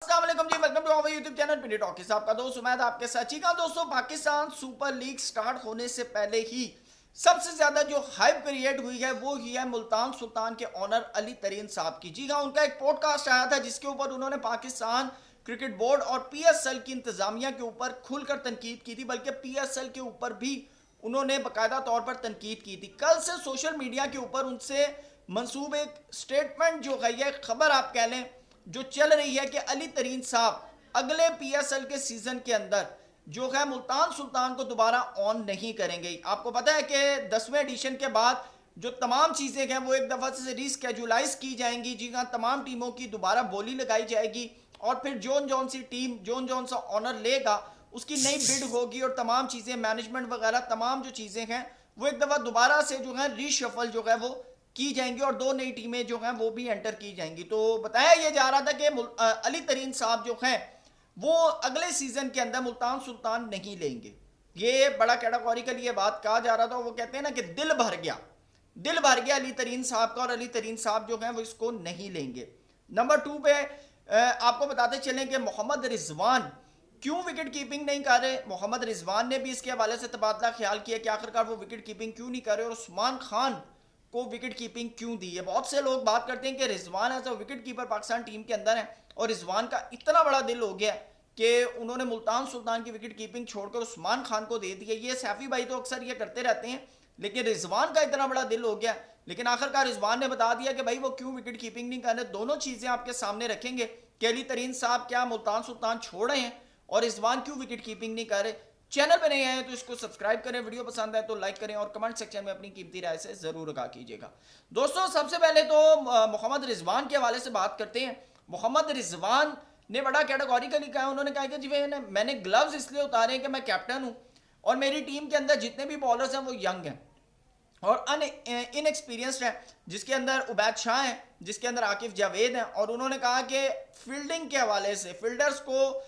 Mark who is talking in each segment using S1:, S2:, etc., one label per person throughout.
S1: السلام علیکم جی، welcome to our YouTube channel Pindi talkies. آپ کا دوست عمید آپ کے ساتھ. جی ہاں دوستوں، پاکستان سپر لیگ سٹارٹ ہونے سے پہلے ہی سب سے زیادہ جو ہائپ کریٹ ہوئی ہے وہ ہی ہے ملتان سلطان کے اونر علی ترین صاحب کی. جی ہاں، ان کا ایک پوڈ کاسٹ آیا تھا جس کے اوپر انہوں نے پاکستان کرکٹ بورڈ اور پی ایس ایل کی انتظامیہ کے اوپر کھل کر تنقید کی تھی، بلکہ پی ایس ایل کے اوپر بھی انہوں نے باقاعدہ طور پر تنقید کی تھی. کل سے سوشل میڈیا کے اوپر ان سے منسوب ایک سٹیٹمنٹ جو ہے، یہ خبر آپ کہہ لیں، جو چل رہی ہے کہ علی ترین صاحب اگلے پی ایس ایل کے سیزن کے اندر جو ہے ملتان سلطان کو دوبارہ آن نہیں کریں گے. آپ کو پتا ہے کہ 10ویں ایڈیشن کے بعد جو تمام چیزیں ہیں وہ ایک دفعہ سے ریسکیجولائز کی جائیں گی. جی ہاں، تمام ٹیموں کی دوبارہ بولی لگائی جائے گی اور پھر جون سی ٹیم جون سا آنر لے گا اس کی نئی بڈ ہوگی اور تمام چیزیں مینجمنٹ وغیرہ تمام جو چیزیں ہیں وہ ایک دفعہ دوبارہ سے جو ہے ری شفل جو ہے وہ کی جائیں گی اور 2 نئی ٹیمیں جو ہیں وہ بھی انٹر کی جائیں گی. تو بتایا یہ جا رہا تھا کہ علی ترین صاحب جو ہیں وہ اگلے سیزن کے اندر ملتان سلطان نہیں لیں گے. یہ بڑا کیٹاگوریکل یہ بات کہا جا رہا تھا. وہ کہتے ہیں نا کہ دل بھر گیا علی ترین صاحب کا، اور علی ترین صاحب جو ہیں وہ اس کو نہیں لیں گے. نمبر 2 پہ آپ کو بتاتے چلیں کہ محمد رضوان کیوں وکٹ کیپنگ نہیں کر رہے. محمد رضوان نے بھی اس کے حوالے سے تبادلہ خیال کیا کہ آخرکار وہ وکٹ کیپنگ کیوں نہیں کر رہے، اور عثمان خان کو وکٹ کیپنگ کیوں دی ہے. بہت سے لوگ بات کرتے ہیں کہ Rizwan is a wicket keeper Pakistan team کے اندر ہے، اور رضوان کا اتنا بڑا دل ہو گیا کہ انہوں نے ملتان سلطان کی وکٹ کیپنگ چھوڑ کر عثمان خان کو دے دی. یہ سیفی بھائی تو اکثر یہ کرتے رہتے ہیں، لیکن رضوان کا اتنا بڑا دل ہو گیا. لیکن آخرکار رضوان نے بتا دیا کہ بھائی وہ کیوں وکٹ کیپنگ نہیں کر رہے. دونوں چیزیں آپ کے سامنے رکھیں گے کہ علی ترین صاحب کیا ملتان سلطان چھوڑ رہے ہیں اور رضوان کیوں وکٹ کیپنگ نہیں کر رہے. چینل پہ نہیں آئے تو اس کو سبسکرائب کریں، ویڈیو پسند آئے تو لائک کریں اور کمنٹ سیکشن میں اپنی قیمتی رائے سے ضرور آگاہ کیجیے گا. دوستوں، سب سے پہلے تو محمد رضوان کے حوالے سے بات کرتے ہیں. محمد رضوان نے بڑا کیٹاگوریکلی کہا. انہوں نے کہا کہ جی میں نے گلوز اس لیے اتارے کہ میں کیپٹن ہوں اور میری ٹیم کے اندر جتنے بھی بالرز ہیں وہ ینگ ہیں اور ان ایکسپیرینسڈ ہیں، جس کے اندر عبید شاہ ہیں، جس کے اندر عاقف جاوید ہیں. اور انہوں نے کہا کہ فیلڈنگ کے حوالے سے فیلڈرز کو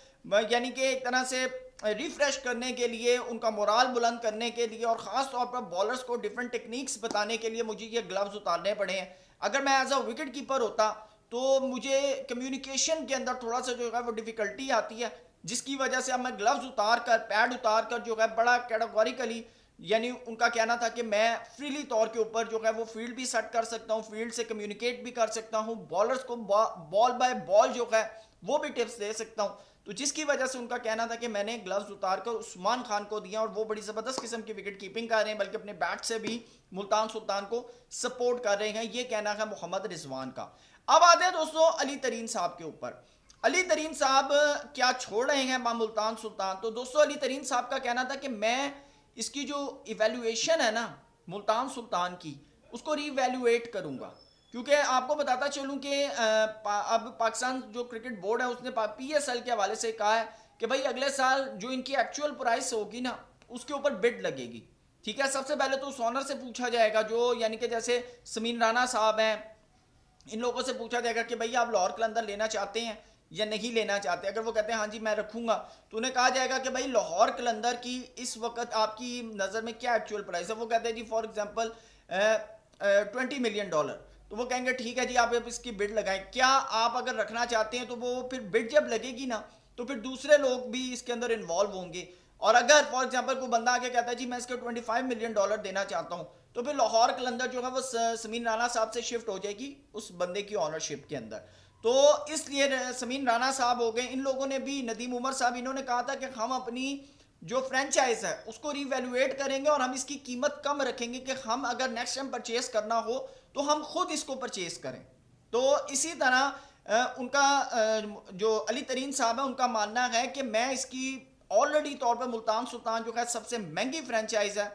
S1: یعنی کہ ایک طرح سے ریفریش کرنے کے لیے، ان کا مورال بلند کرنے کے لیے، اور خاص طور پر بالرز کو ڈیفرنٹ ٹیکنیکس بتانے کے لیے مجھے یہ گلوز اتارنے پڑے ہیں. اگر میں ایز اے وکٹ کیپر ہوتا تو مجھے کمیونیکیشن کے اندر تھوڑا سا جو ہے وہ ڈیفیکلٹی آتی ہے، جس کی وجہ سے اب میں گلوز اتار کر پیڈ اتار کر جو ہے بڑا کیٹاگوریکلی، یعنی ان کا کہنا تھا کہ میں فریلی طور کے اوپر جو ہے وہ فیلڈ بھی سیٹ کر سکتا ہوں، فیلڈ سے کمیونیکیٹ بھی کر سکتا ہوں، بالرز کو بال بائی بال جو ہے وہ بھی ٹپس دے سکتا ہوں. تو جس کی وجہ سے ان کا کہنا تھا کہ میں نے گلوز اتار کر عثمان خان کو دیا اور وہ بڑی زبردست قسم کی وکٹ کیپنگ کر رہے ہیں، بلکہ اپنے بیٹ سے بھی ملتان سلطان کو سپورٹ کر رہے ہیں. یہ کہنا ہے محمد رضوان کا. اب آتے ہیں دوستوں علی ترین صاحب کے اوپر. علی ترین صاحب کیا چھوڑ رہے ہیں ملتان سلطان؟ تو دوستوں علی ترین صاحب کا کہنا تھا کہ میں اس کی جو ایویلویشن ہے نا ملتان سلطان کی، اس کو ری ایویلویٹ کروں گا. کیونکہ آپ کو بتاتا چلوں کہ اب پاکستان جو کرکٹ بورڈ ہے اس نے پی ایس ایل کے حوالے سے کہا ہے کہ بھائی اگلے سال جو ان کی ایکچوئل پرائس ہوگی نا اس کے اوپر بڈ لگے گی. ٹھیک ہے، سب سے پہلے تو اس آنر سے پوچھا جائے گا جو یعنی کہ جیسے سمین رانا صاحب ہیں، ان لوگوں سے پوچھا جائے گا کہ بھئی آپ لاہور قلندر لینا چاہتے ہیں یا نہیں لینا چاہتے. اگر وہ کہتے ہیں ہاں جی میں رکھوں گا، تو انہیں کہا جائے گا کہ بھئی لاہور قلندر کی اس وقت آپ کی نظر میں کیا ایکچوئل پرائس ہے. وہ کہتے ہیں جی فار ایگزامپل $20 ملین. تو وہ کہیں گے ٹھیک ہے جی آپ اس کی بڈ لگائیں. کیا آپ اگر رکھنا چاہتے ہیں تو وہ پھر بڈ جب لگے گی نا تو پھر دوسرے لوگ بھی اس کے اندر انوالو ہوں گے. اور اگر فار ایگزامپل کوئی بندہ آگے کہتا ہے جی میں اس کے $25 ملین دینا چاہتا ہوں، تو پھر لاہور قلندر جو ہے وہ سمین رانا صاحب سے شفٹ ہو جائے گی اس بندے کی آنرشپ کے اندر. تو اس لیے سمین رانا صاحب ہو گئے، ان لوگوں نے بھی، ندیم عمر صاحب، انہوں نے کہا تھا کہ ہم اپنی جو فرینچائز ہے اس کو ری ویلویٹ کریں گے اور ہم اس کی قیمت کم رکھیں گے کہ ہم اگر نیکسٹ ٹائم پرچیز کرنا ہو تو ہم خود اس کو پرچیز کریں. تو اسی طرح ان کا جو علی ترین صاحب ہے ان کا ماننا ہے کہ میں اس کی آلریڈی طور پر ملتان سلطان جو ہے سب سے مہنگی فرینچائز ہے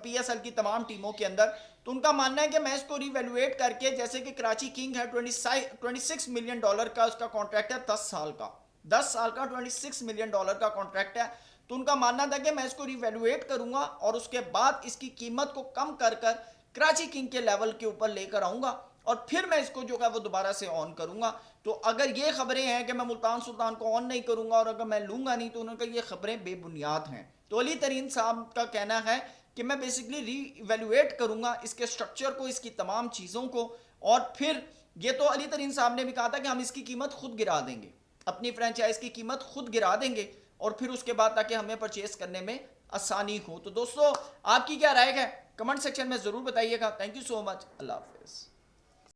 S1: پی ایس ایل کی تمام ٹیموں کے اندر، تو ان کا ماننا ہے کہ میں اس کو ری ویلویٹ کر کے، جیسے کہ کراچی کنگ ہے $26 ملین کا اس کا کانٹریکٹ ہے 10 سال کا $26 ملین کا کانٹریکٹ ہے. تو ان کا ماننا تھا کہ میں اس کو ری ویلویٹ کروں گا اور اس کے بعد اس کی قیمت کو کم کر کر کراچی کنگ کے لیول کے اوپر لے کر آؤں گا اور پھر میں اس کو جو ہے وہ دوبارہ سے آن کروں گا. تو اگر یہ خبریں ہیں کہ میں ملتان سلطان کو آن نہیں کروں گا اور اگر میں لوں گا نہیں، تو انہوں نے کہا یہ خبریں بے بنیاد ہیں. تو علی ترین صاحب کا کہنا ہے کہ میں بیسکلی ری ایویلویٹ کروں گا اس کے سٹرکچر کو، اس کی تمام چیزوں کو، اور پھر یہ تو علی ترین صاحب نے بھی کہا تھا کہ ہم اس کی قیمت خود گرا دیں گے. اپنی فرینچائز کی قیمت خود گرا دیں گے اور پھر اس کے بعد تاکہ ہمیں پرچیز کرنے میں آسانی ہو. تو دوستو آپ کی کیا رائے ہے کمنٹ سیکشن میں ضرور بتائیے گا. تھینک یو سو مچ. اللہ حافظ.